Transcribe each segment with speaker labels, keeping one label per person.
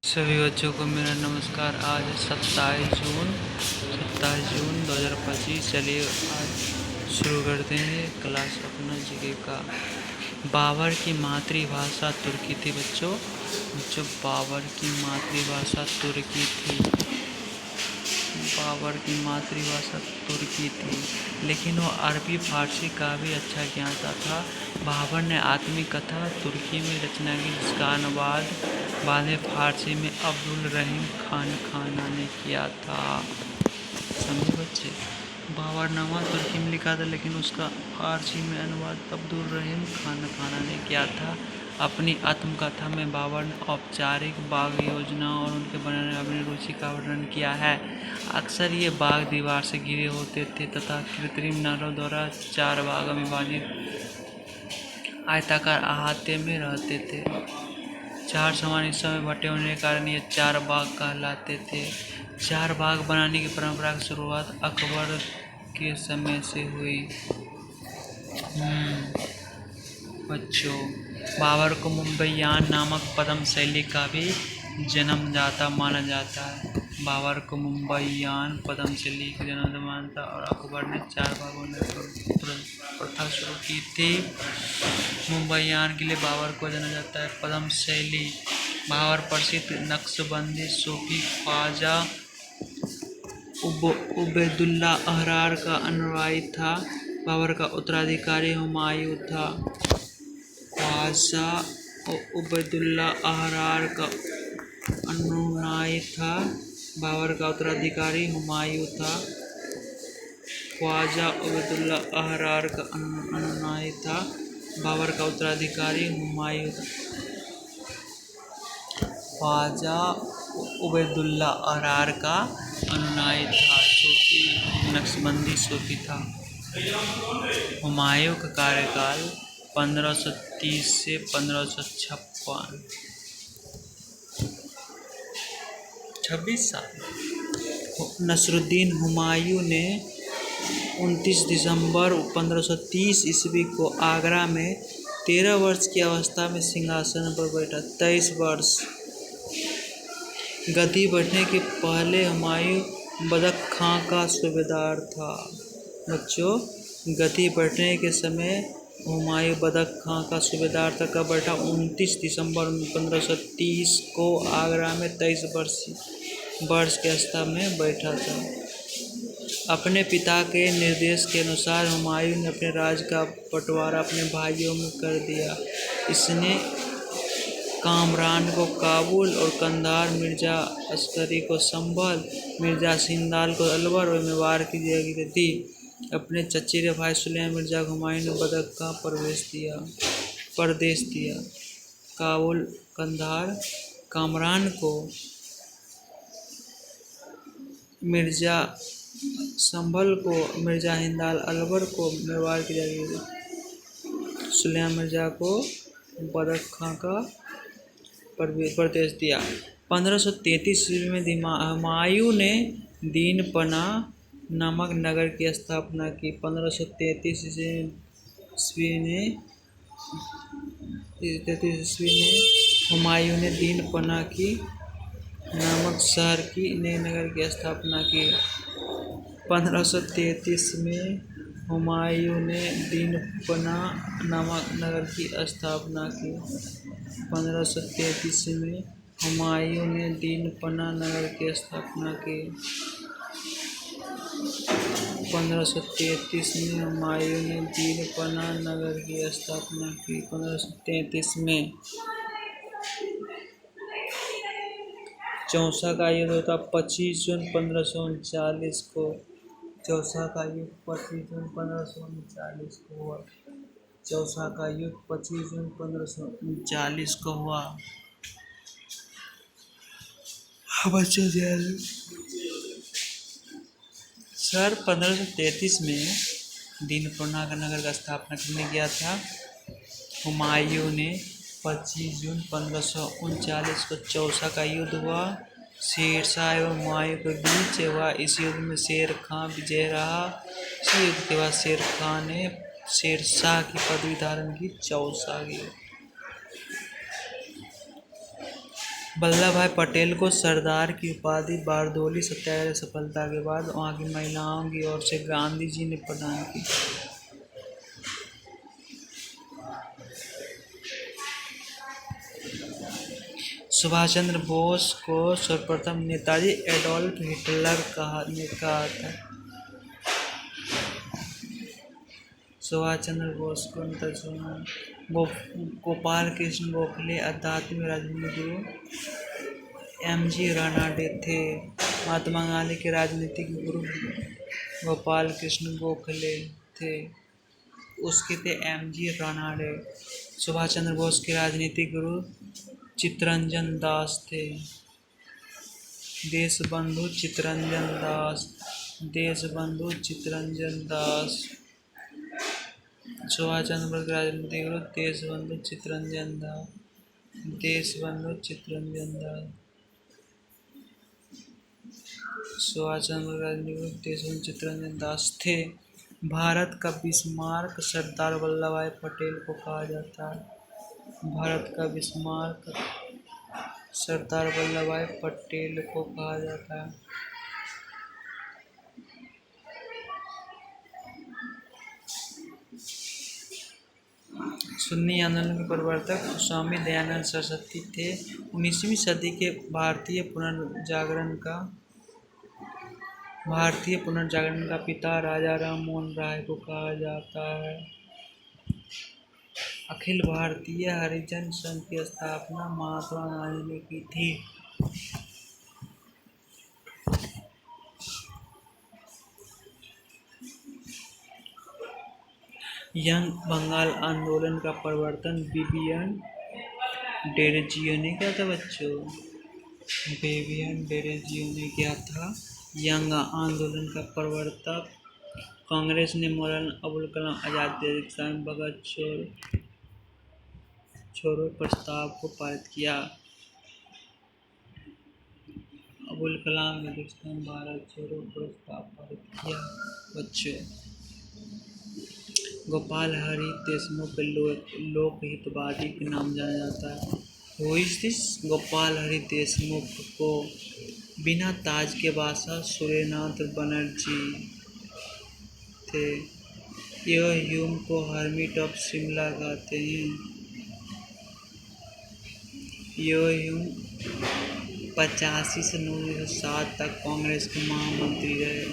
Speaker 1: सभी बच्चों को मेरा नमस्कार। आज 27 जून 2025। चलिए आज शुरू करते हैं क्लास अपना जीके का। बाबर की मातृभाषा तुर्की थी बच्चों। बाबर की मातृभाषा तुर्की थी। बाबर की मातृभाषा तुर्की थी, लेकिन वो अरबी फारसी का भी अच्छा ज्ञाता था। बाबर ने आत्मकथा तुर्की में रचना की, जिसका अनुवाद बाद में फारसी में अब्दुल रहीम खाना ने किया था। समझे बच्चे? बाबरनामा तुर्की में लिखा था, लेकिन उसका फारसी में अनुवाद अब्दुल रहीम खाना ने किया था। अपनी आत्मकथा में बाबर ने औपचारिक बाग योजना और उनके बनाने में अपनी रुचि का वर्णन किया है। अक्सर ये बाग दीवार से घिरे होते थे तथा कृत्रिम नहरों द्वारा 4 भागों में विभाजित आयताकार अहाते में रहते थे। 4 समान हिस्सों में बटे होने के कारण ये 4 बाग कहलाते थे। 4 बाग बनाने की परंपरा की शुरुआत अकबर के समय से हुई। बच्चों, बाबर को मुंबईयान नामक पद्म शैली का भी जन्मदाता माना जाता है। बाबर को मुंबईयान पद्म शैली का जन्मदाता मानता और अकबर ने 4 भागों में प्रथा शुरू की थी। मुंबईयान के लिए बाबर को जाना जाता है। पद्म शैली। बाबर प्रसिद्ध नक्शबंदी सूफी ख्वाजा उबैदुल्ला अहरार का अनुयायी था। बाबर का उत्तराधिकारी हुमायूं था। ख्वाजा उबैदुल्ला अहरार का अनुयायी था। बाबर का उत्तराधिकारी हुमायूं था। ख्वाजा उबैदुल्ला अहरार का अनुयायी था। बाबर का उत्तराधिकारी हुमायूं था। ख्वाजा उबैदुल्ला अहरार का अनुयायी था। सूफी नक्शबंदी सूफी था। हुमायूं का कार्यकाल 1530 से 1556, 26 साल। नसरुद्दीन हुमायूं ने 29 दिसंबर 1530 ईस्वी को आगरा में 13 वर्ष की अवस्था में सिंहासन पर बैठा। 23 वर्ष। गद्दी बैठने के पहले हुमायूं बदख खां का सूबेदार था। बच्चों, गद्दी बैठने के समय हुमायूं बदख खां का सूबेदार था। कब बैठा? 29 दिसंबर 1530 को आगरा में 23 वर्ष की अवस्था में बैठा था। अपने पिता के निर्देश के अनुसार हुमायूं ने अपने राज्य का बंटवारा अपने भाइयों में कर दिया। इसने कामरान को काबुल और कंधार, मिर्जा अस्करी को संभल, मिर्जा सिंदाल को अलवर और मेवाड़ की जगह दी। अपने चचेरे भाई सुलेमान मिर्जा को हुमायूं ने बदख का प्रदेश दिया। काबुल, कंधार, कामरान को मिर्जा संभल को, मिर्जा हिंदाल अलवर को मेवाड़ की जगह दी। सुलेमान मिर्जा को बदख खां का प्रदेश दिया। 1533 ईस्वी में हुमायूं ने दीनपना नामक नगर की स्थापना की। 1533 ईस्वी में हुमायूं ने दीनपना की नामक शहर की नए नगर की स्थापना की। 1533 में हुमायूं ने दीनपना नामक नगर की स्थापना की। 1533 में हुमायूं ने दीनपना नगर की स्थापना की। 1533 में हुमायूं ने दीनपना नगर की स्थापना की। 1533 में चौसा का युद्ध होता 25 जून 1539 को। चौसा का युद्ध 25 जून 1539 को हुआ। चौसा का युद्ध 25 जून 1539 को हुआ। बच्चों सर 1533 में दीनपना का नगर का स्थापना करने गया था हुमायूं ने। 25 जून 1539 को चौसा का युद्ध हुआ। शेरशाह एवं हुमायूं के बीच हुआ। इस युद्ध में शेर खां विजय रहा। इस युद्ध के बाद शेर खां ने शेरशाह की पदवी धारण की। चौसा की वल्लभ भाई पटेल को सरदार की उपाधि बारदोली सत्याग्रह सफलता के बाद वहाँ की महिलाओं की ओर से गांधी जी ने प्रदान की। सुभाष चंद्र बोस को सर्वप्रथम नेताजी एडोल्फ हिटलर कहा था। सुभाष चंद्र बोस को गोपाल कृष्ण गोखले आध्यात्मिक राजनीतिक गुरु एम.जी. रानाडे थे। महात्मा गांधी के राजनीतिक गुरु गोपाल कृष्ण गोखले थे, उसके थे एम.जी. रानाडे। सुभाष चंद्र बोस के राजनीतिक गुरु चित्तरंजन दास थे। देशबंधु चित्तरंजन दास, देशबंधु चित्तरंजन दास। सुभाष चंद्र बोस के राजनीतिक गुरु देशबंधु चित्तरंजन दास, देशबंधु चित्तरंजन दास। सुभाष चंद्र बोस के राजनीतिक गुरु देशबंधु चित्तरंजन दास थे। भारत का बिस्मार्क सरदार वल्लभ भाई पटेल को कहा जाता है। भारत का बिस्मार्क सरदार वल्लभ भाई पटेल को कहा जाता है। सुन्नी आंदोलन के प्रवर्तक स्वामी दयानंद सरस्वती थे। 19वीं सदी के भारतीय पुनर्जागरण का पिता राजा राम मोहन राय को कहा जाता है। अखिल भारतीय हरिजन संघ की स्थापना महात्मा गांधी ने की थी। यंग बंगाल आंदोलन का प्रवर्तन विवियन डेरोजियो ने किया था बच्चों। विवियन डेरोजियो ने किया था। यंग आंदोलन का प्रवर्तक। कांग्रेस ने मौलाना अबुल कलाम आजाद की अध्यक्षता में भगत छोड़ो प्रस्ताव को पारित किया। अबुल कलाम की अध्यक्षता में भारत छोड़ो प्रस्ताव पारित किया बच्चों। गोपाल हरि देशमुख लोकहितवादी के नाम जाना जाता है। Who is this? Gopal Hari Deshmukh को बिना ताज के बादशाह सूर्यनाथ बनर्जी थे। यह ह्यूम को हर्मिट ऑफ शिमला कहते हैं। यह ह्यूम 85 से 1907 तक कांग्रेस के महामंत्री रहे।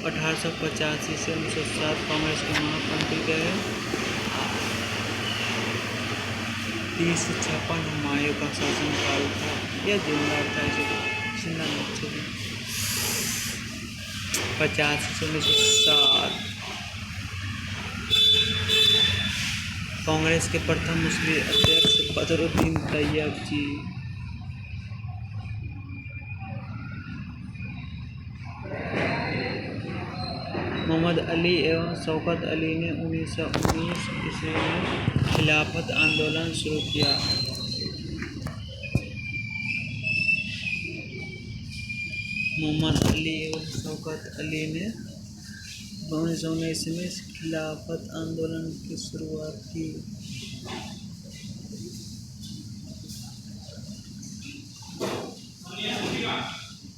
Speaker 1: 1885 से 1907 कांग्रेस के महामंत्री रहे। 30 से 56 हुमायूं का शासनकाल था। यह जोरदार था। इसे 50 से 1907 कांग्रेस के प्रथम मुस्लिम अध्यक्ष बदरुद्दीन तैयब जी। मोहम्मद अली एवं शौकत अली ने 1919 ईस्वी में खिलाफत आंदोलन शुरू किया। मोहम्मद अली एवं शौकत अली ने 1919 में खिलाफत आंदोलन की शुरुआत की।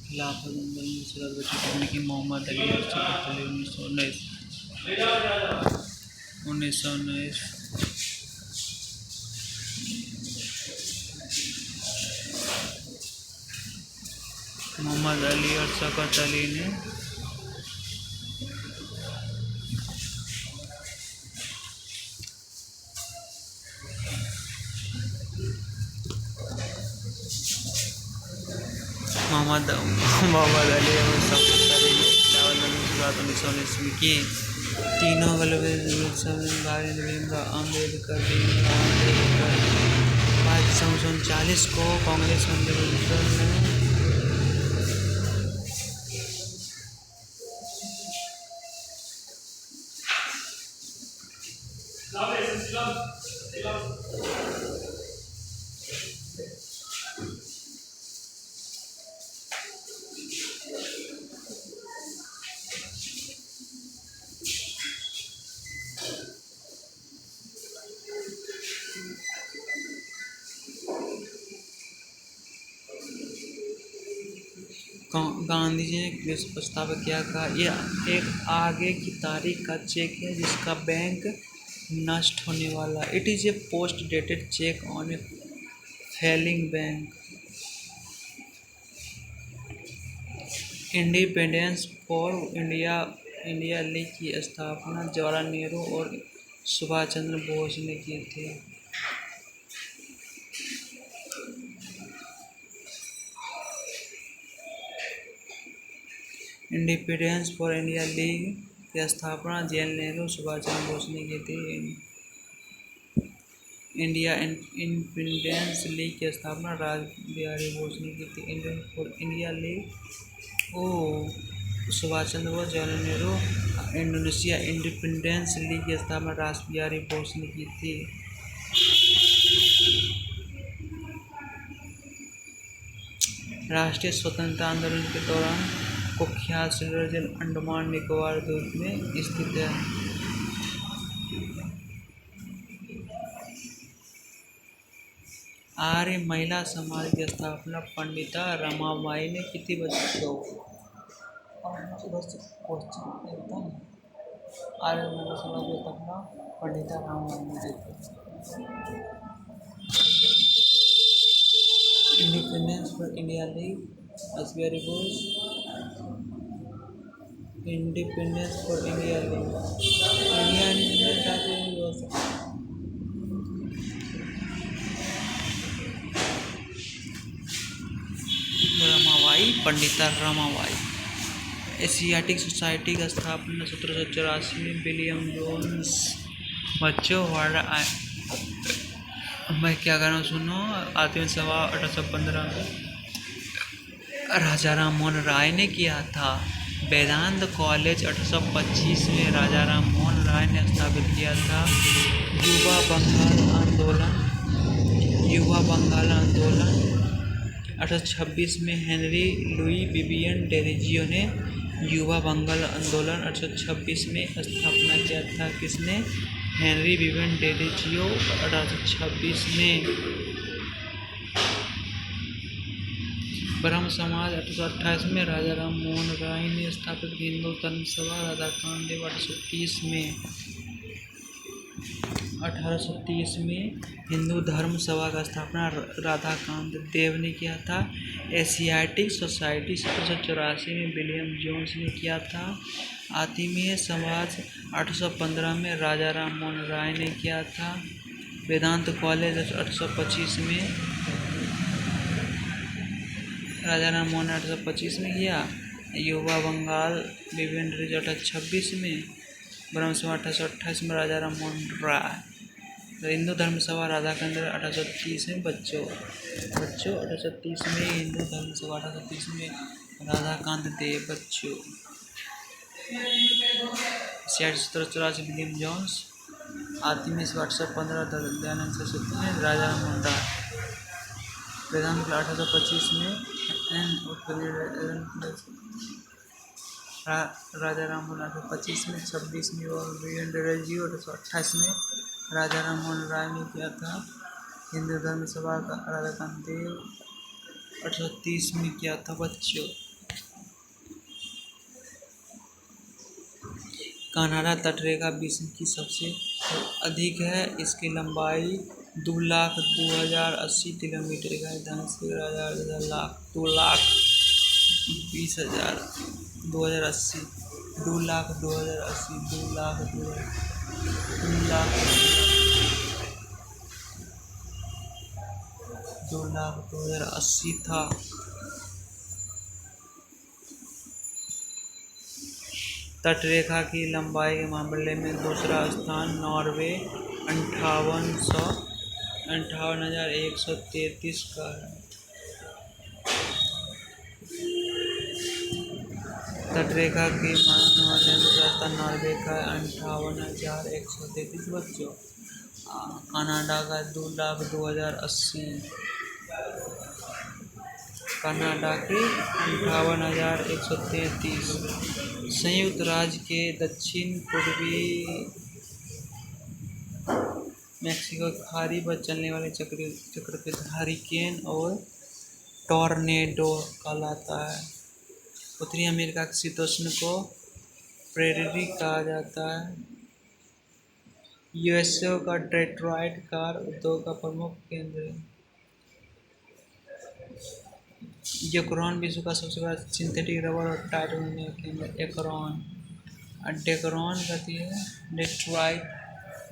Speaker 1: खिलाफत आंदोलन की शुरुआत की मोहम्मद अली और शौकत अली 1919। मोहम्मद अली और शौकत अली ने मोहम्मद अली और शौकत अली ने खिलाफत आंदोलन की शुरुआत 1919 में की। तीनों भाई भीमराव अम्बेडकर 1939 को कांग्रेस आंदोलन गांधी जी ने किस प्रस्ताव किया था? यह एक आगे की तारीख का चेक है जिसका बैंक नष्ट होने वाला। It is a post dated cheque on a failing bank. Independence for India league की स्थापना जवाहरलाल नेहरू और सुभाष चंद्र बोस ने की थी। इंडिपेंडेंस फॉर इंडिया लीग की स्थापना जवाहरलाल नेहरू सुभाष चंद्र बोस ने की थी। इंडिया इंडिपेंडेंस लीग की स्थापना राज बिहारी बोस ने की थी। इंडियन फॉर इंडिया लीग ओ Subhash Chandra Bose Jawaharlal Nehru. Indonesia independence league की स्थापना राज बिहारी बोस ने की थी। राष्ट्रीय स्वतंत्रता आंदोलन के दौरान कुख्यात सिल्वर जेल अंडमान निकोबार द्वीप में स्थित है। आर्य महिला समाज की स्थापना पंडिता रमाबाई ने की थी। बच्चों आर्य महिला समाज की स्थापना पंडिता रमाबाई ने की थी। Independence for India league Raj Bihari Bose. Independence for India league India independence Ramabai Pandita Ramabai. Asiatic society का स्थापना 1784 में विलियम जोन्स। बच्चों मैं क्या कर रहा हूँ सुनो। आत्म सभा 1815 में राजा राम मोहन राय ने किया था। वेदांत कॉलेज 1825 में राजा राम मोहन राय ने स्थापित किया था। युवा बंगाल आंदोलन 1826 में हेनरी लुई विवियन डेरोजियो ने युवा बंगाल आंदोलन 1826 में स्थापना किया था। किसने? हेनरी विवियन डेरोजियो 1826 में। ब्रह्म समाज 1828 में राजा राम मोहन राय ने स्थापित। हिंदू धर्म सभा राधाकांत देव 1830 में हिंदू धर्म सभा का स्थापना राधाकांत देव ने किया था। एशियाटिक सोसाइटी 1784 में विलियम जोन्स ने किया था। आत्मीय समाज 1815 में राजा राम मोहन राय ने किया था। वेदांत कॉलेज 1825 में राजा राम मोहन 1825 में किया। युवा बंगाल विवियन डेरोजियो 1826 में। ब्रह्म सभा 1828 में राजा राम मोहन राय। हिंदू धर्म सभा राधाकांत देव 1830 में। बच्चों 1830 में हिंदू धर्म सभा 1830 में राधाकांत देव। बच्चों एशियाटिक 1784 विलियम जोन्स। आत्मीय सभा 1815 दयानंद सरस्वती ने राजा राम मोहन राय। वेदांत 1825 में राजा राम मोहन 1825 में। 26 में विवियन डेरोजियो 1828 में राजा राम मोहन राय ने किया था। हिंदू धर्म सभा का राधाकांत देव 1830 में किया था। बच्चों कनाडा तटरेखा विश्व की सबसे अधिक है। इसकी लंबाई 2,02,080 किलोमीटर का है। 2,20,000 2,02,080 था। तटरेखा की लंबाई के मामले में दूसरा स्थान नॉर्वे 58,133 का है। तटरेखा की मामले में दूसरा स्थान नॉर्वे का 58,133। बच्चों कनाडा का 2,02,080। कनाडा के 58,133। संयुक्त राज्य के दक्षिण पूर्वी मैक्सिको खाड़ी पर चलने वाले चक्रवात हरिकेन और टॉर्नेडो कहलाता है। उत्तरी अमेरिका के शीतोष्ण को प्रेयरी कहा जाता है। यूएसए का डेट्रॉइट कार उद्योग का प्रमुख केंद्र है। यूक्रेन विश्व का सबसे बड़ा सिंथेटिक रबर और टायर बनाने का केंद्र एकरॉन। डेकरॉन कहती है डेट्रॉइट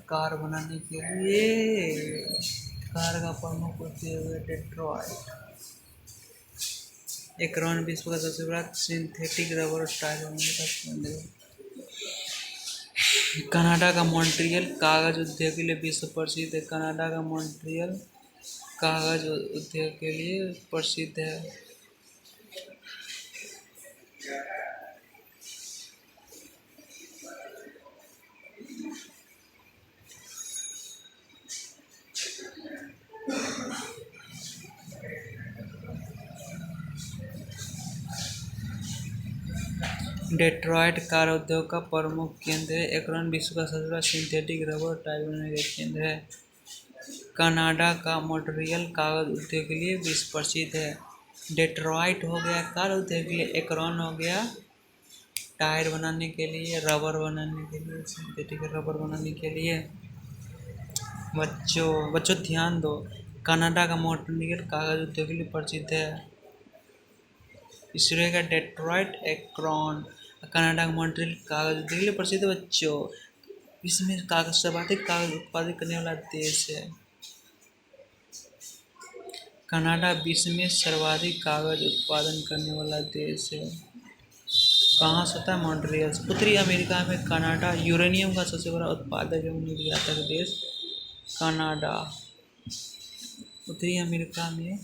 Speaker 1: कार बनाने के लिए कार का प्रमुख उद्योग है डेट्रॉइट। एकरॉन विश्व का सबसे बड़ा सिंथेटिक रबर और टायर बनाने का केंद्र है। कनाडा का मॉन्ट्रियल कागज उद्योग के लिए विश्व प्रसिद्ध है। कनाडा का मॉन्ट्रियल कागज उद्योग के लिए प्रसिद्ध है। डेट्रॉइट कार उद्योग का प्रमुख केंद्र है। एकरॉन विश्व का सबसे बड़ा सिंथेटिक रबर और टायर बनाने का केंद्र है। कनाडा का मॉन्ट्रियल कागज उद्योग के लिए विश्व प्रसिद्ध है। डेट्रॉइट हो गया कार उद्योग के लिए, एकरॉन हो गया टायर बनाने के लिए, रबर बनाने के लिए, सिंथेटिक रबर बनाने के लिए। बच्चों ध्यान दो, कनाडा का मॉन्ट्रियल कागज उद्योग के लिए प्रसिद्ध है। इसरो का डेट्रॉइट एकरॉन। कनाडा का मॉन्ट्रियल कागज उद्योग के लिए प्रसिद्ध है। बच्चों विश्व में सर्वाधिक कागज उत्पादित करने वाला देश है। कनाडा विश्व में सर्वाधिक कागज उत्पादन करने वाला देश है। कहाँ से होता है? मॉन्ट्रियल। उत्तरी अमेरिका में कनाडा यूरेनियम का सबसे बड़ा उत्पादक एवं निर्यातक देश कनाडा। उत्तरी अमेरिका में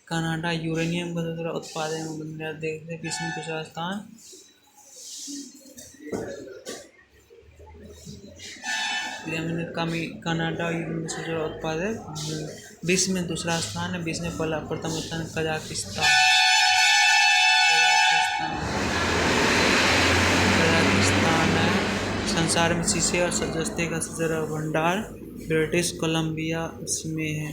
Speaker 1: कनाडा यूरेनियम का सबसे बड़ा उत्पादक एवं निर्यातक देश है। विश्व में दूसरा स्थान कनाडा यूरेनियम का सबसे बड़ा उत्पादक। विश्व में दूसरा स्थान है। विश्व में प्रथम स्थान कजाकिस्तान है। संसार में शीशे और जस्ते का सबसे बड़ा भंडार ब्रिटिश कोलंबिया इसमें है।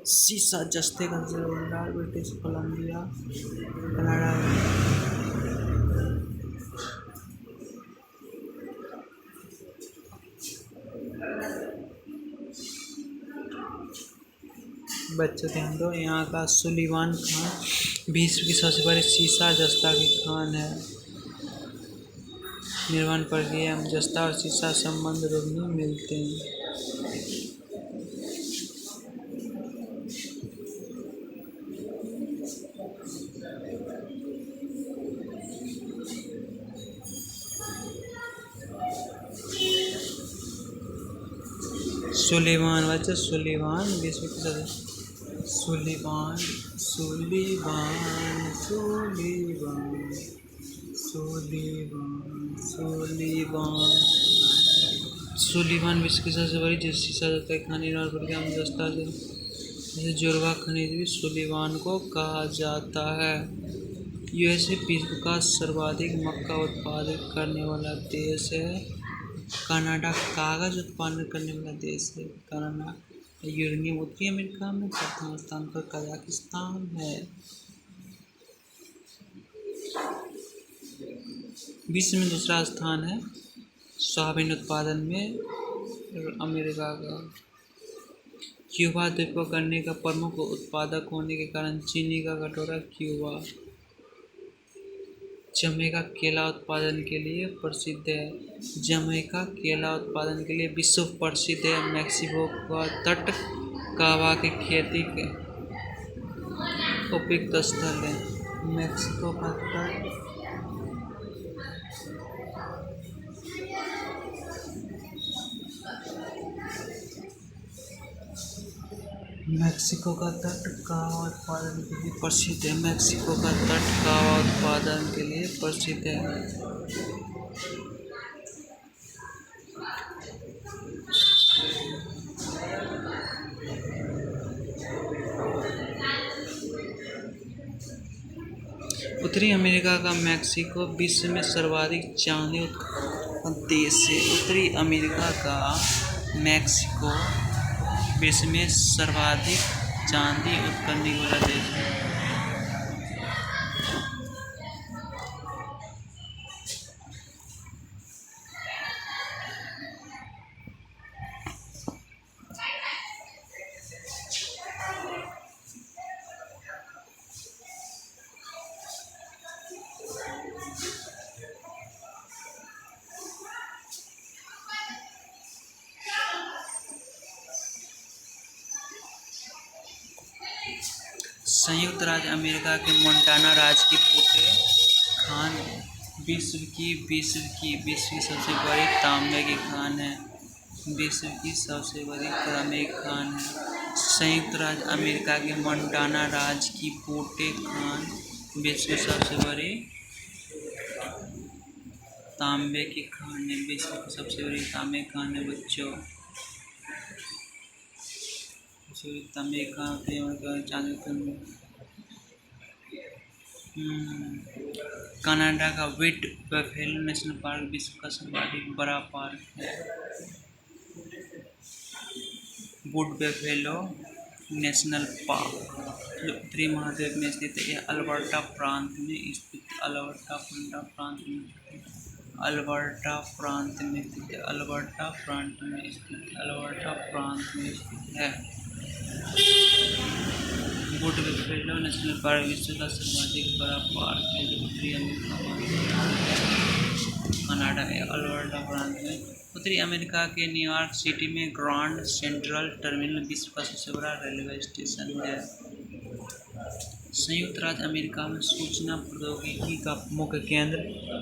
Speaker 1: शीशा जस्ते का सबसे बड़ा भंडार ब्रिटिश कोलंबिया कनाडा में। बच्चों ध्यान दो, यहाँ का सुलिवान खान विश्व की सबसे बड़ी शीशा जस्ता की खान है। निर्माण प्रक्रिया में जस्ता और शीशा संबंध रूप में मिलते हैं। सुलिवान बच्चे, सुलिवान विश्व की सबसे Sullivan Sullivan Sullivan Sullivan Sullivan Sullivan विश्व की सबसे बड़ी शीशा जस्ता खान निर्माण प्रक्रिया में जस्ता जैसे जोरबा खनिज भी सुलिवान को कहा जाता है। यूएसए विश्व का सर्वाधिक मक्का उत्पादन करने वाला देश है। कनाडा कागज उत्पादन करने वाला देश है। कनाडा यूरेनियम उत्तरी अमेरिका में प्रथम स्थान पर कजाकिस्तान है। विश्व में दूसरा स्थान है सोयाबीन उत्पादन में अमेरिका का। क्यूबा द्वीप को गन्ने का प्रमुख उत्पादक होने के कारण चीनी का कटोरा क्यूबा। जमैका केला उत्पादन के लिए प्रसिद्ध है। जमैका केला उत्पादन के लिए विश्व प्रसिद्ध है। मैक्सिको का तट कावा की खेती के उपयुक्त स्थल है। मैक्सिको का तट मैक्सिको का तट कावा उत्पादन के लिए प्रसिद्ध है। मैक्सिको का तट कावा उत्पादन के लिए प्रसिद्ध है। उत्तरी अमेरिका का मैक्सिको विश्व में सर्वाधिक चांदी उत्पादक देश है। उत्तरी अमेरिका का मैक्सिको विश्व में सर्वाधिक चांदी उत्पन्न करने वाला देश है। संयुक्त राज्य अमेरिका के मोंटाना राज्य की बूटे खान विश्व की सबसे बड़ी तांबे की खान है। विश्व की सबसे बड़ी तांबे की खान है। संयुक्त राज्य अमेरिका के मोंटाना राज्य की बूटे खान विश्व की सबसे बड़ी तांबे की खान है। विश्व की सबसे बड़ी तांबे की खान है बच्चों। तांबे की खान होती है चांदी। कनाडा का विट बफेलो नेशनल पार्क विश्व का सर्वाधिक बड़ा पार्क है। वुड बफेलो नेशनल पार्क जो उत्तरी महाद्वीप में स्थित है। यह अल्बर्टा प्रांत में स्थित अल्बर्टा प्रांत में अल्बर्टा प्रांत में स्थित है। अल्बर्टा प्रांत में स्थित अल्बर्टा प्रांत में स्थित है। वुड बफेलो नेशनल पार्क विश्व का सर्वाधिक बड़ा पार्क है जो उत्तरी अमेरिका कनाडा है। अल्बर्टा प्रांत में उत्तरी अमेरिका के न्यूयॉर्क सिटी में ग्रांड सेंट्रल टर्मिनल विश्व का सबसे बड़ा रेलवे स्टेशन है। संयुक्त राज्य अमेरिका में सूचना प्रौद्योगिकी का मुख्य केंद्र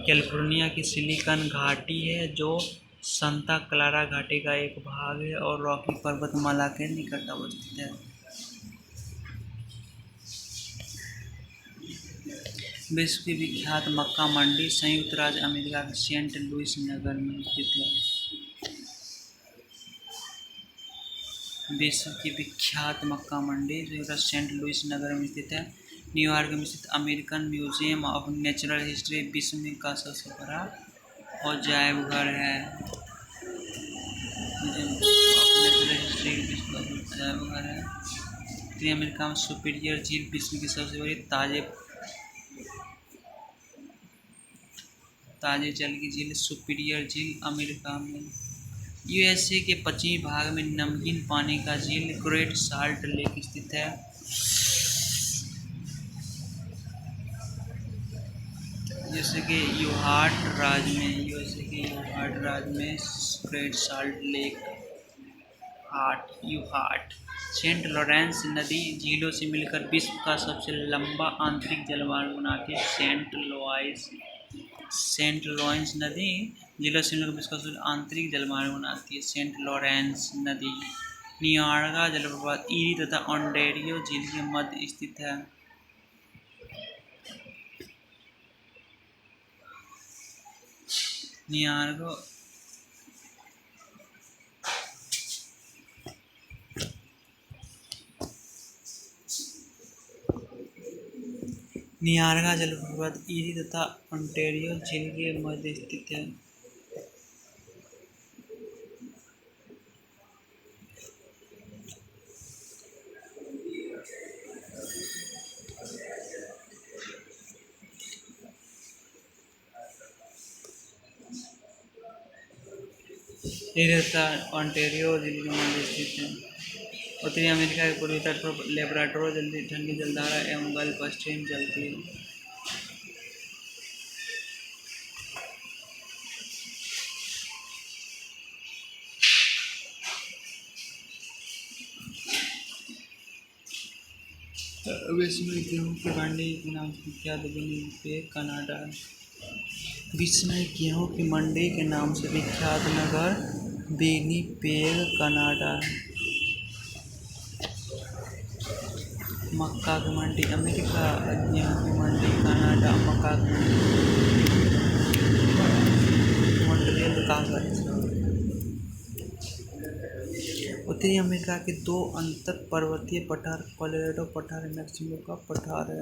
Speaker 1: कैलिफोर्निया की सिलिकॉन घाटी है जो सांता क्लारा घाटी का एक भाग है और रॉकी पर्वतमाला के निकट अवस्थित है। विश्व की विख्यात मक्का मंडी संयुक्त राज्य अमेरिका के सेंट लुइस नगर में स्थित है। विश्व की विख्यात मक्का मंडी सेंट लुइस नगर में स्थित है। न्यूयॉर्क में स्थित American museum of natural history विश्व में का सबसे बड़ा अजायब घर है। उत्तरी अमेरिका में सुपीरियर झील विश्व की सबसे बड़ी ताजे जल की झील सुपीरियर झील अमेरिका में। यूएसए के पश्चिमी भाग में नमकीन पानी का झील ग्रेट साल्ट लेक स्थित है। यूएसए के यूहाट राज्य में Great Salt Lake Utah Saint Lawrence नदी झीलों से मिलकर विश्व का सबसे लंबा आंतरिक जलमार्ग बनाती है। सेंट लॉरेंस नदी जिला शिमला का विश्व का आंतरिक जलमार्ग बनाती है। सेंट लॉरेंस नदी नियाग्रा जलप्रपात ईरी तथा ओंटारियो झील के मध्य स्थित है। नियाग्रा जलप्रपात ईरी तथा ओंटारियो झील के मध्य स्थित है। ओंटारियो झील के मध्य स्थित है। उत्तरी अमेरिका के पूर्वी तट पर लेब्राडोर ठंडी जलधारा एवं गल्फ स्ट्रीम चलती है। विश्व में गेहूं की मंडी के नाम से विख्यात विनिपेग कनाडा है। विश्व में गेहूं की मंडी के नाम से विख्यात नगर विनिपेग कनाडा है। मक्का की मंडी अमेरिका, गेहूं की मंडी कनाडा, मक्का की मंडी मॉन्ट्रियल कागज। उत्तरी अमेरिका के दो अंतर पर्वतीय पठार कोलोराडो पठार मैक्सिको का पठार है।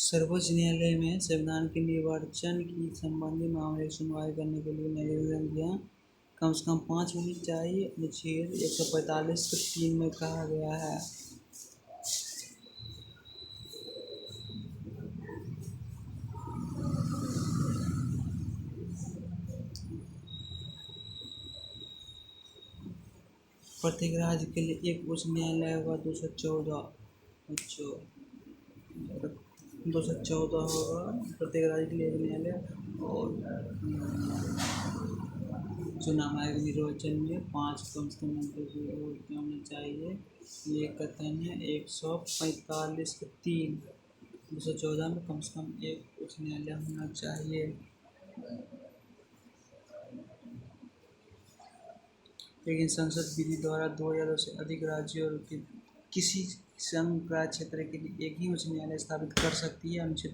Speaker 1: सर्वोच्च न्यायालय में संविधान के निर्वाचन की संबंधी मामले की सुनवाई करने के लिए न्यायाधीश दिया कम से कम 5 मिनट चाहिए। अनुच्छेद 145 के 3 में कहा गया है। प्रत्येक राज्य के लिए एक उच्च न्यायालय होगा। 214 होगा प्रत्येक राज्य के लिए एक न्यायालय। और चुनाव आयोग निर्वाचन में 5 कम से कम होना चाहिए। ये कथन है 145 के 3। 214 में कम से कम एक उच्च न्यायालय होना चाहिए। लेकिन संसद विधि द्वारा 2 या 2 से अधिक राज्यों और किसी संघ राज्य क्षेत्र के लिए एक ही उच्च न्यायालय स्थापित कर सकती है। अनुच्छेद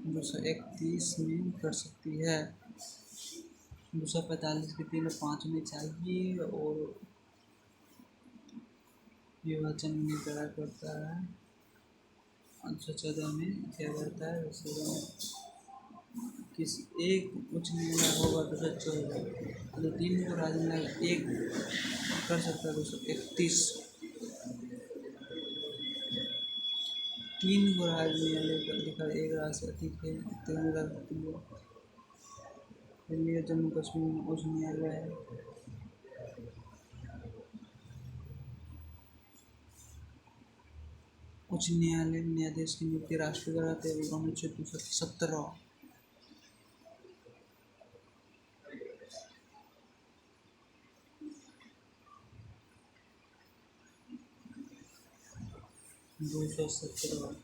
Speaker 1: 231 में कर सकती है। 245 के 3 में 5 में चाहिए। और निर्वाचन में करा करता है। 214 में क्या करता है? 214 में किस एक उच्च न्यायालय होगा। 214 तो 3 को राज्य न्यायालय एक कर सकता है। 231 3 को राज्य न्यायालय का अधिकार एक राज्य से अधिक है। दिल्ली जम्मू कश्मीर में उच्च न्यायालय है। उच्च न्यायालय न्यायाधीश की नियुक्ति राष्ट्रपति द्वारा तय होगा। अनुच्छेद 217 217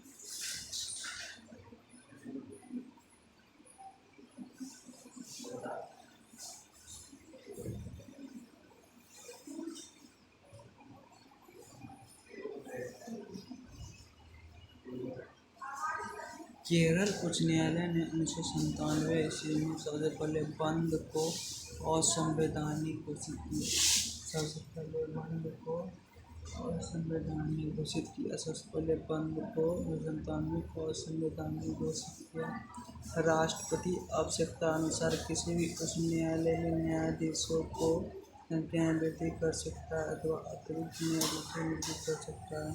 Speaker 1: केरल उच्च न्यायालय ने 1997 ईस्वी में सबसे पहले बंद को असंवैधानिक घोषित किया। सबसे पहले बंद को असंवैधानिक घोषित किया। सबसे पहले बंद को 1997 को असंवैधानिक घोषित किया। राष्ट्रपति आवश्यकता अनुसार किसी भी उच्च न्यायालय में न्यायाधीशों को संख्या में वृद्धि कर सकता है अथवा अतिरिक्त न्यायाधीशों नियुक्त कर सकता है।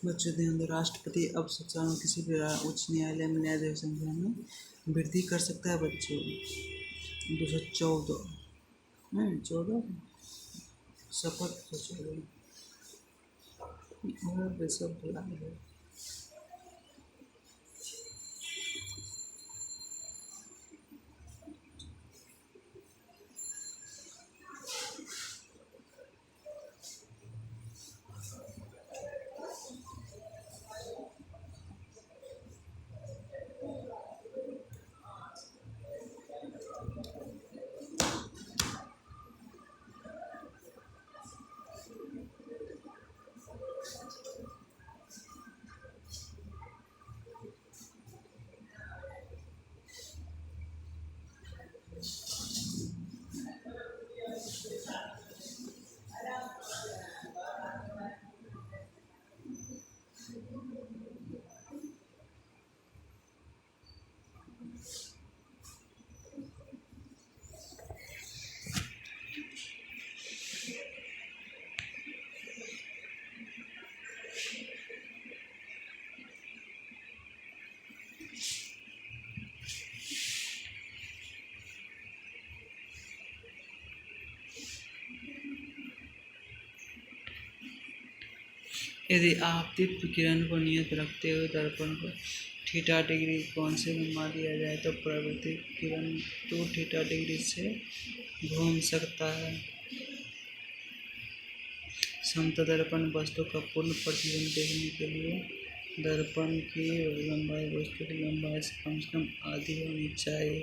Speaker 1: बच्चों ध्यान दो। राष्ट्रपति अब सप्ताह में किसी भी उच्च न्यायालय में न्यायाधीश संख्या में वृद्धि कर सकता है। बच्चों 214 नहीं 14 शपथ 214 सब बुला है। यदि आप दीप्त किरण को नियत रखते हुए दर्पण को थीटा डिग्री कोण से घुमा दिया जाए तो परावर्तित किरण 2 थीटा डिग्री से घूम सकता है। समतल दर्पण वस्तु का पूर्ण प्रतिबिंब देखने के लिए दर्पण की लंबाई वस्तु की लंबाई से कम आधी होनी चाहिए।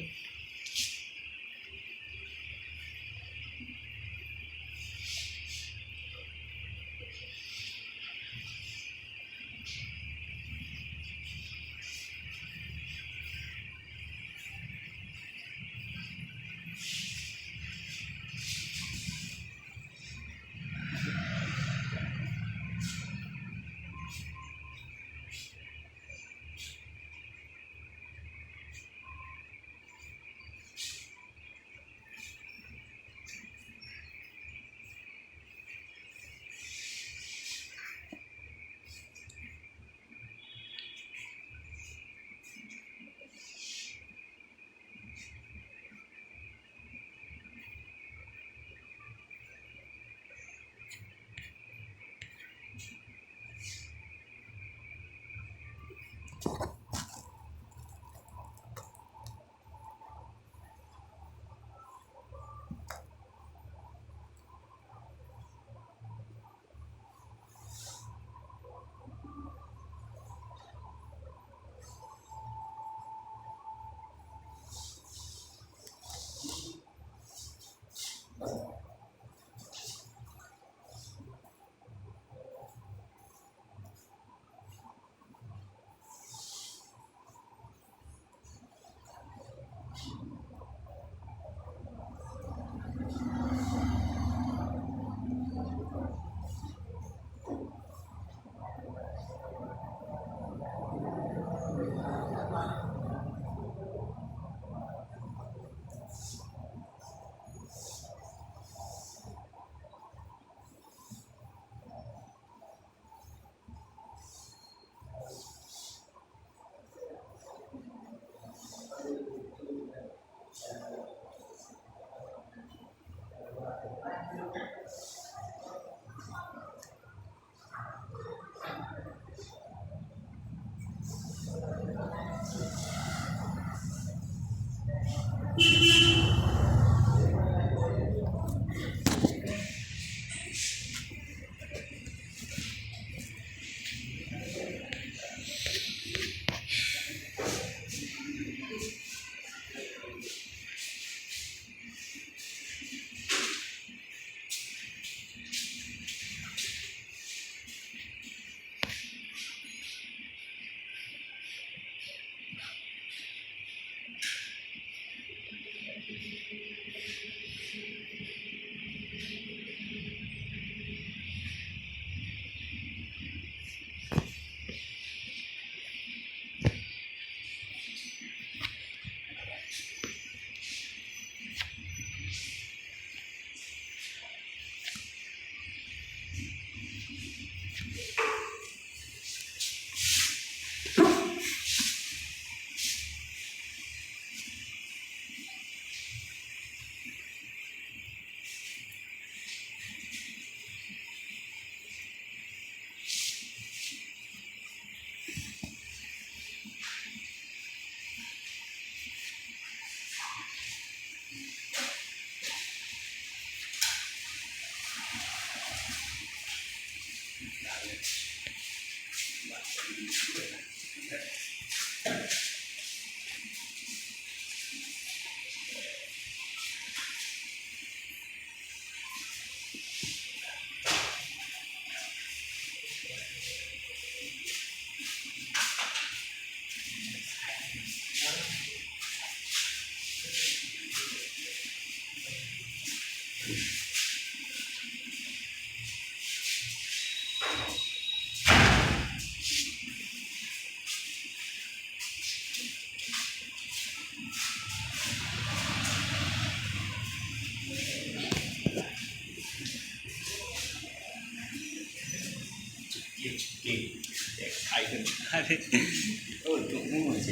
Speaker 1: अरे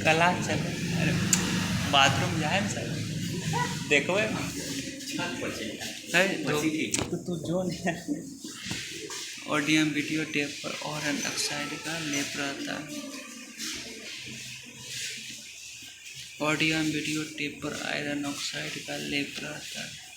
Speaker 1: कला चल अरे बाथरूम जाए ना सर देखो तू जो नहीं ओडियम वीडियो टेप पर आयरन ऑक्साइड का लेप रहता है। ओडियम वीडियो टेप पर आयरन ऑक्साइड का लेप रहता है।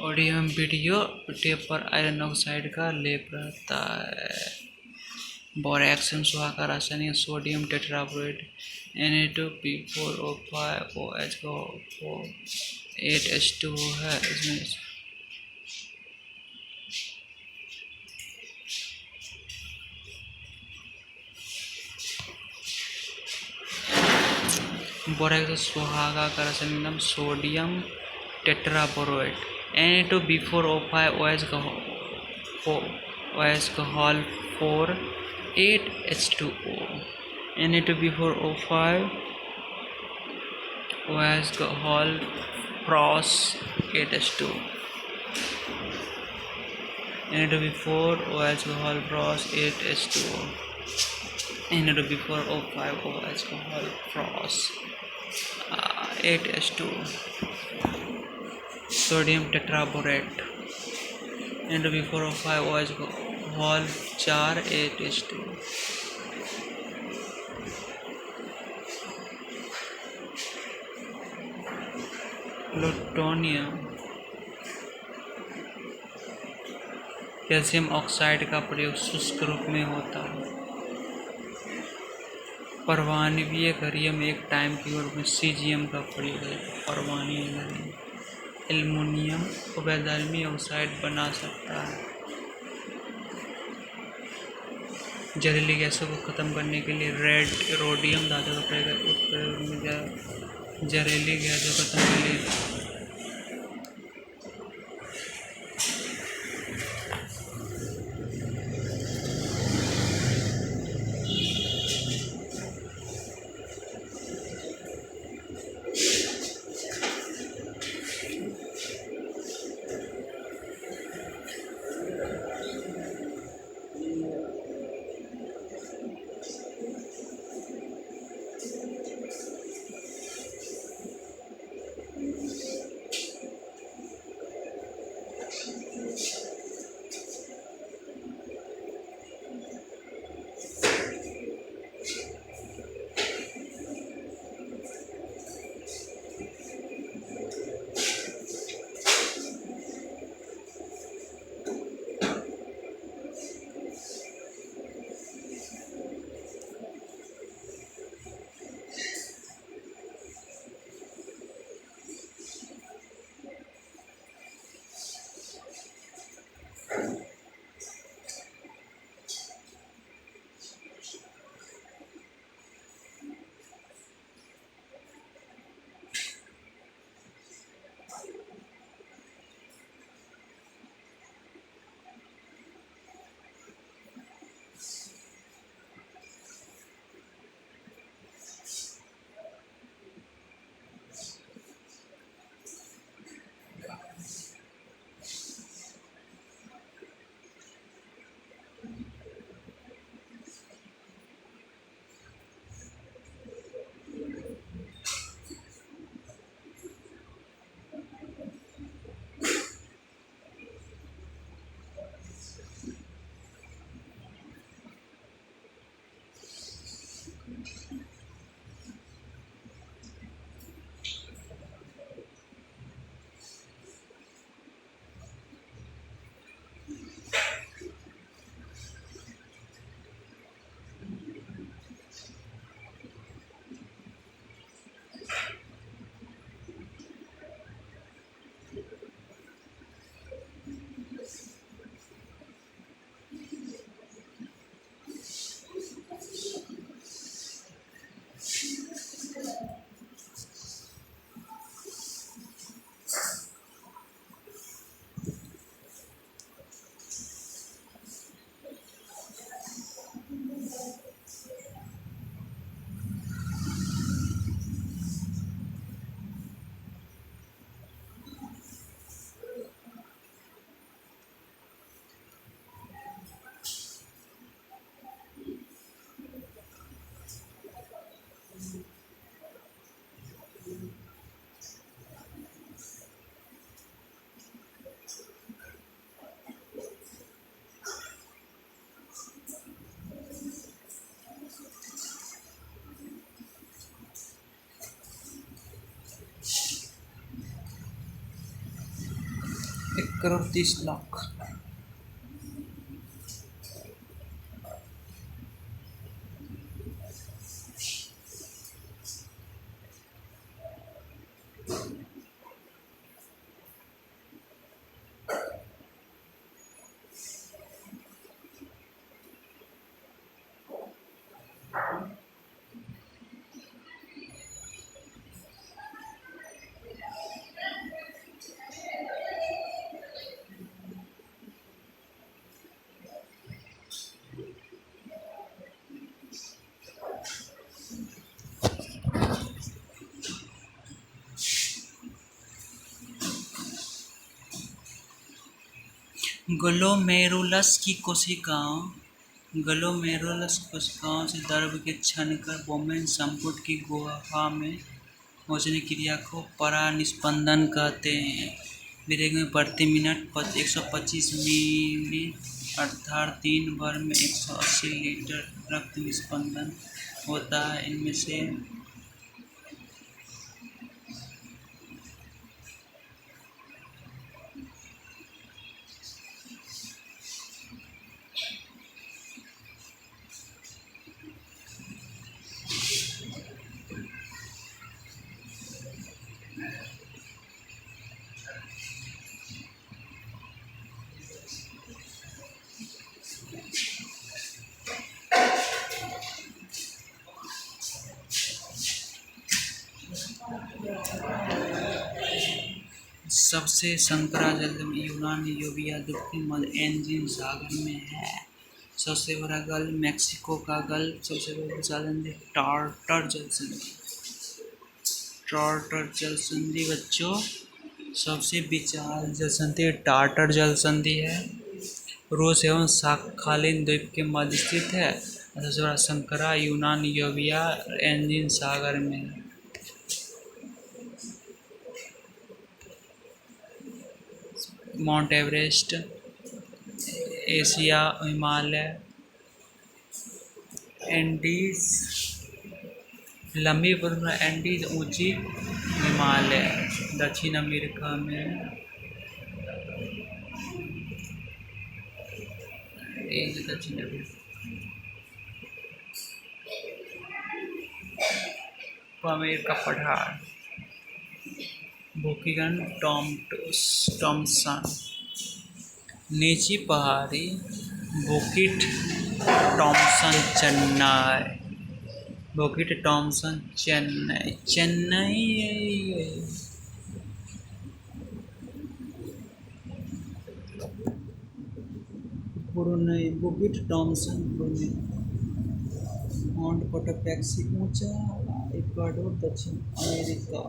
Speaker 1: ओडियम वीडियो टेप पर आयरन ऑक्साइड का लेप रहता है। बोरैक्स सुहा का रासायनिक सोडियम टेट्राब्रोमाइड Na2PO5OH8H2 है। इसमें बोरैक्स सुहागा का रासायनिक नाम सोडियम टेट्राब्रोमाइड Na2B4O5 OH का हॉल 4 8H2O Na2B4O5 OH का hall cross 8H2 Na2B4 OH का hall cross 8H2O Na2B4O5 OH का hall cross 8H2 sodium tetraborate Na2B4O5 OH का hall 4 8H2 plutonium calcium oxide का प्रयोग शुष्क रूप में होता है। परमाणवीय घड़ियों में एक टाइम के रूप में सीजियम का प्रयोग है। परमाणवीय घड़ी एल्युमिनियम को वैधर्मी ऑक्साइड बना सकता है। जहरीली गैसों को खत्म करने के लिए रेड रोडियम धातु का प्रयोग में जहरीली गैसों को खत्म के लिए 1,30,00,000। ग्लोमेरुलस कोशिकाओं से द्रव के छनकर बोमेन संपुट की गुहा में पहुंचने की क्रिया को परानिस्पंदन कहते हैं। वेग में प्रति मिनट 125 मिली अर्थात दिन भर में 180 लीटर रक्त निस्पंदन होता है। इनमें से सबसे संकरा जल यूनान यूबिया दक्षिण मध्य एनजीन सागर में है। सबसे बड़ा गल मैक्सिको का गल। सबसे बड़ी जलसंधि टार्टर जलसंधि। टार्टर जलसंधि बच्चों सबसे विशाल जलसंधि टार्टर जलसंधि है। रूस एवं साखालिन द्वीप के मध्य स्थित है। सबसे बड़ा संकरा यूनान यूबिया एनजीन सागर में है। Mount Everest, Asia, Himalaya, Andes, लंबी पर्वत एंडीज, ऊंची हिमालय दक्षिण अमेरिका में। दक्षिण अमेरिका पठार भूखिगन टॉमसन, नीची पहाड़ी बुकिट Thomson Chennai Brunei, बुकिट Thomson Brunei. Mount कोटापेक्सी ऊंचा इक्वाडोर दक्षिण अमेरिका।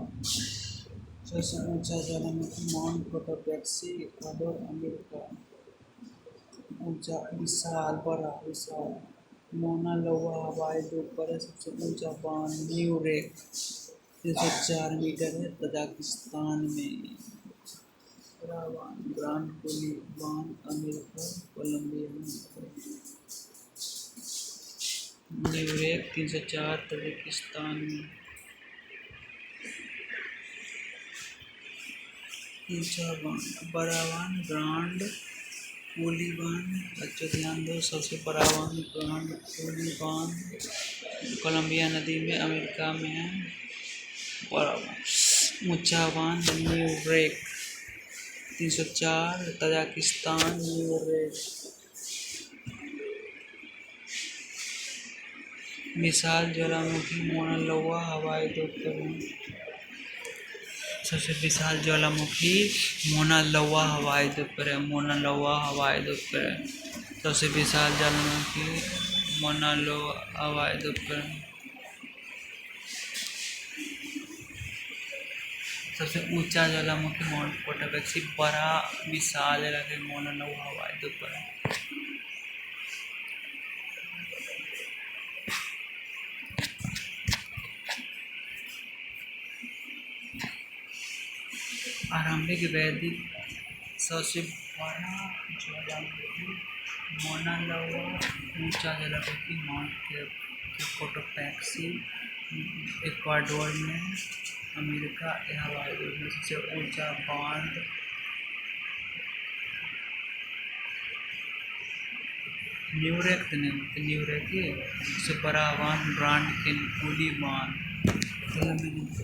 Speaker 1: सबसे ऊंचा ज्वालामुखी माउंट कोटापेक्सी इक्वाडोर अमेरिका। ऊंचा विशाल मोना लोआ हवाई द्वीप पर है। सबसे ऊंचा बांध न्यूरेक 304 मीटर है तजाकिस्तान में। ग्रांड कुली बांध अमेरिका कोलंबिया में। न्यूरेक 304 तजाकिस्तान में। ऊंचा बांध बड़ा बांध ग्रांड कुली बांध। बच्चों ध्यान दो, सबसे बड़ा बांध ग्रांड कुली बांध कोलंबिया नदी में अमेरिका में है। बड़ा बांध ऊंचा बांध न्यूरेक 304 तजाकिस्तान न्यूरेक। विशाल ज्वालामुखी मोना लोआ हवाई द्वीप पर है। सबसे विशाल ज्वालामुखी मोना लोआ हवाई द्वीप पर है। सबसे विशाल ज्वालामुखी मोना लोआ हवाई द्वीप पर है। सबसे ऊंचा ज्वालामुखी माउंट कोटापेक्सी बड़ा विशाल इलाके मोना लोआ हवाई द्वीप पर है। आरंभिक वैदिक सबसे बड़ा ज्वालामुखी मोना लोआ। ऊंचा ज्वालामुखी माउंट कोटापेक्सी इक्वाडोर में अमेरिका हवाई द्वीप में। सबसे ऊंचा बांध न्यूरेक ने न्यूरेक से बरावान ब्रांड के गुलीबान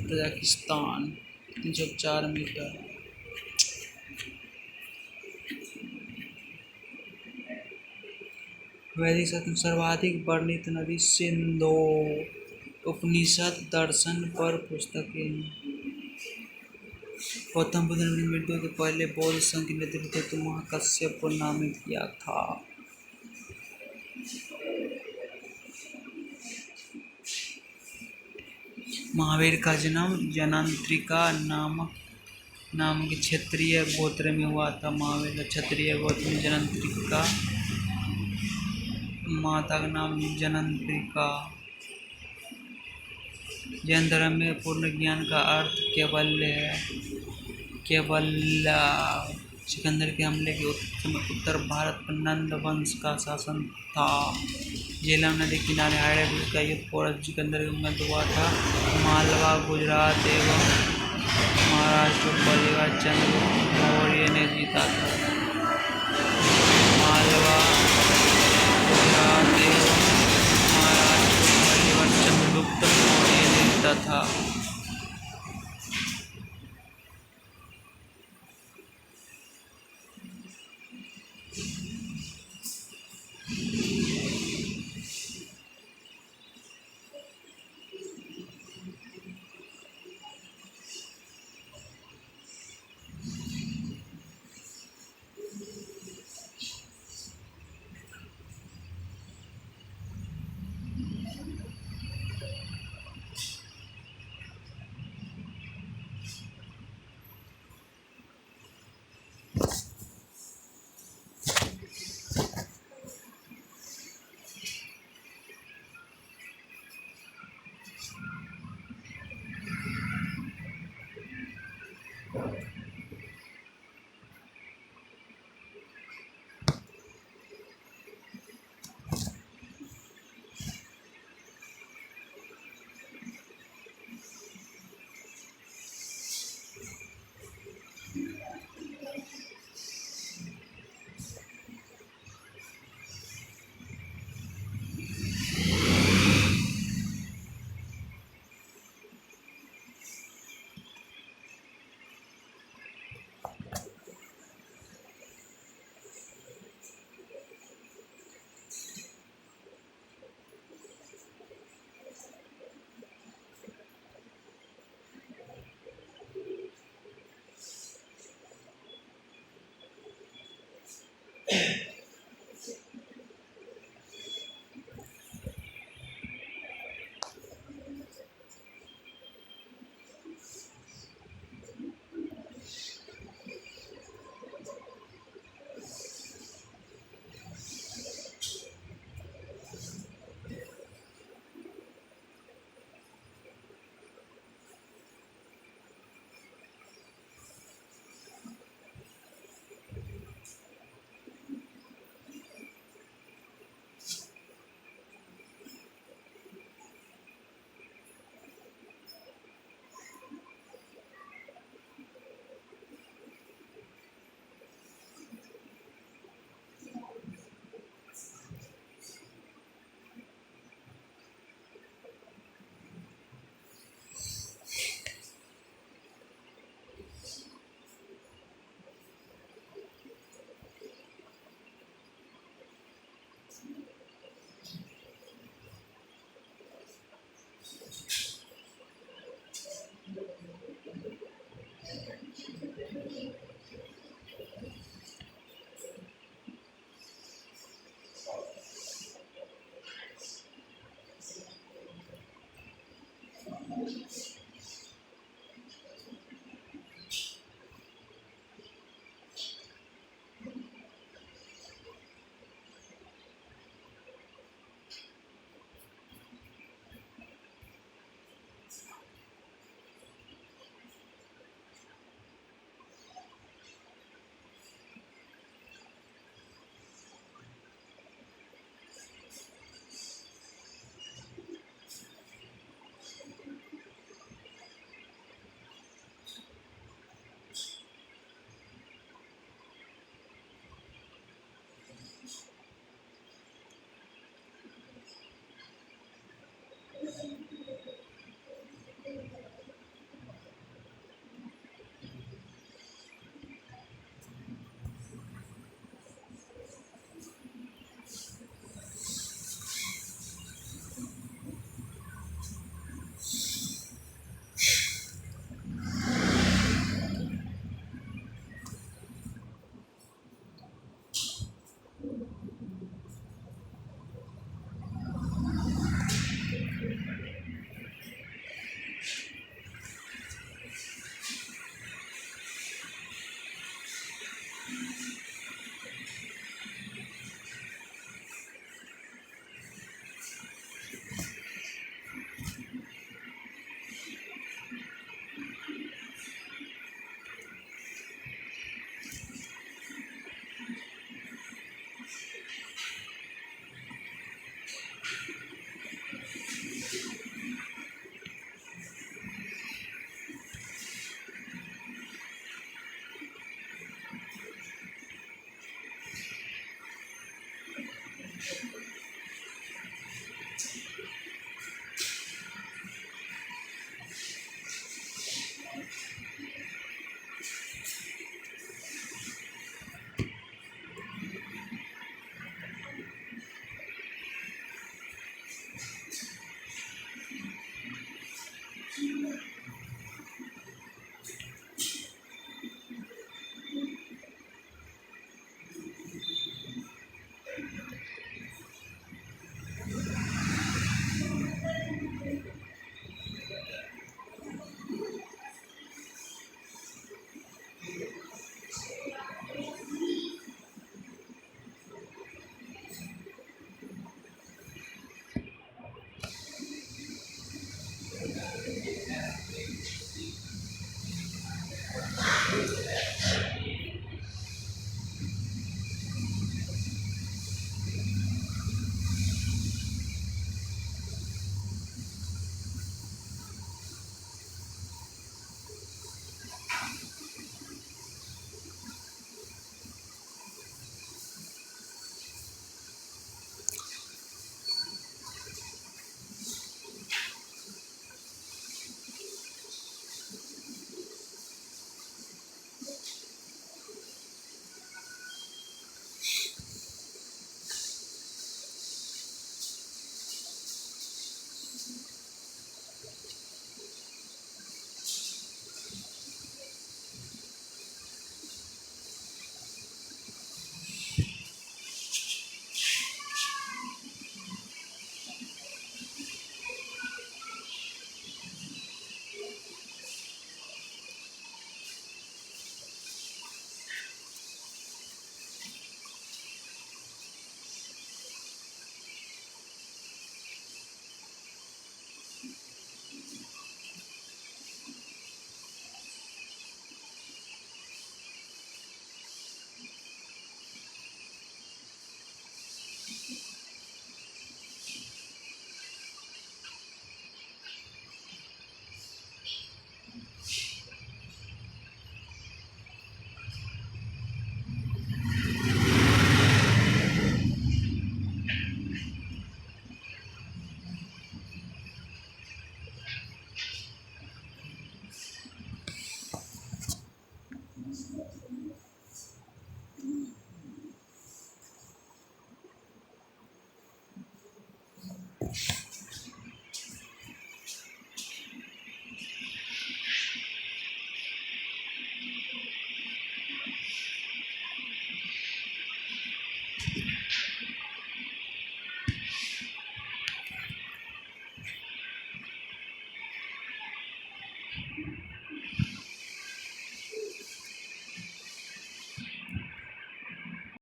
Speaker 1: तजाकिस्तान 304 मीटर। वैदिक साहित्य में सर्वाधिक वर्णित नदी सिंधु। उपनिषद दर्शन पर पुस्तकें। गौतम बुद्ध ने मृत्यु के पहले बौद्ध संघ के नेतृत्व को महाकश्यप को नामित किया था। महावीर का जन्म जनंत्रिका नामक क्षेत्रीय गोत्र में हुआ था। महावीर का क्षत्रिय गोत्र में जनंत्रिका, माता का नाम जनंत्रिका। जैन धर्म में पूर्ण ज्ञान का अर्थ कैवल्य है। कैवल्य। सिकंदर के हमले के उत्तर भारत पर नंद वंश का शासन था। झेलम नदी किनारे हाइडेबुल का युद्ध पौरव सिकंदर के मध्य हुआ था। मालवा, गुजरात एवं महाराष्ट्र को बलिवा चंद्रगुप्त मौर्य ने जीता था।